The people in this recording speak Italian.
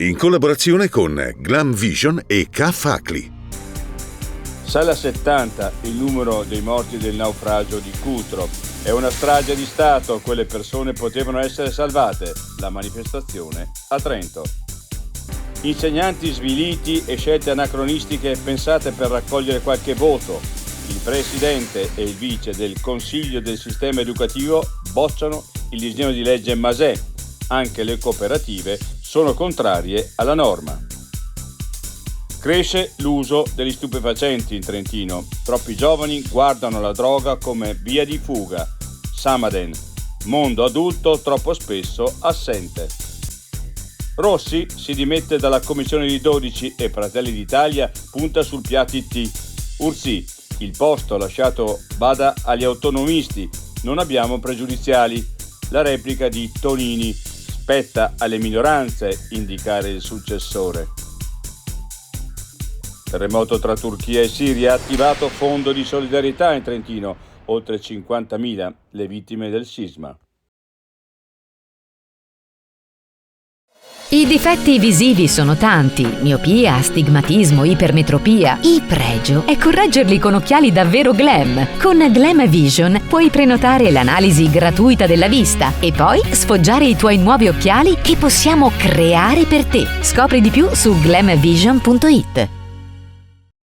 in collaborazione con Glam Vision e K-Facli. Sale a 70 il numero dei morti del naufragio di Cutro. È una strage di Stato, quelle persone potevano essere salvate. La manifestazione a Trento. Insegnanti sviliti e scelte anacronistiche pensate per raccogliere qualche voto. Il presidente e il vice del Consiglio del Sistema Educativo bocciano il disegno di legge Masè. Anche le cooperative sono contrarie alla norma. Cresce l'uso degli stupefacenti in Trentino. Troppi giovani guardano la droga come via di fuga. Samaden, mondo adulto troppo spesso assente. Rossi si dimette dalla commissione di 12 e Fratelli d'Italia punta sul piatto IT. Ursi, il posto lasciato vada agli autonomisti, non abbiamo pregiudiziali. La replica di Tonini, spetta alle minoranze indicare il successore. Terremoto tra Turchia e Siria ha attivato fondo di solidarietà in Trentino, oltre 50.000 le vittime del sisma. I difetti visivi sono tanti: miopia, astigmatismo, ipermetropia. Il pregio è correggerli con occhiali davvero glam. Con Glam Vision puoi prenotare l'analisi gratuita della vista e poi sfoggiare i tuoi nuovi occhiali che possiamo creare per te. Scopri di più su glamvision.it.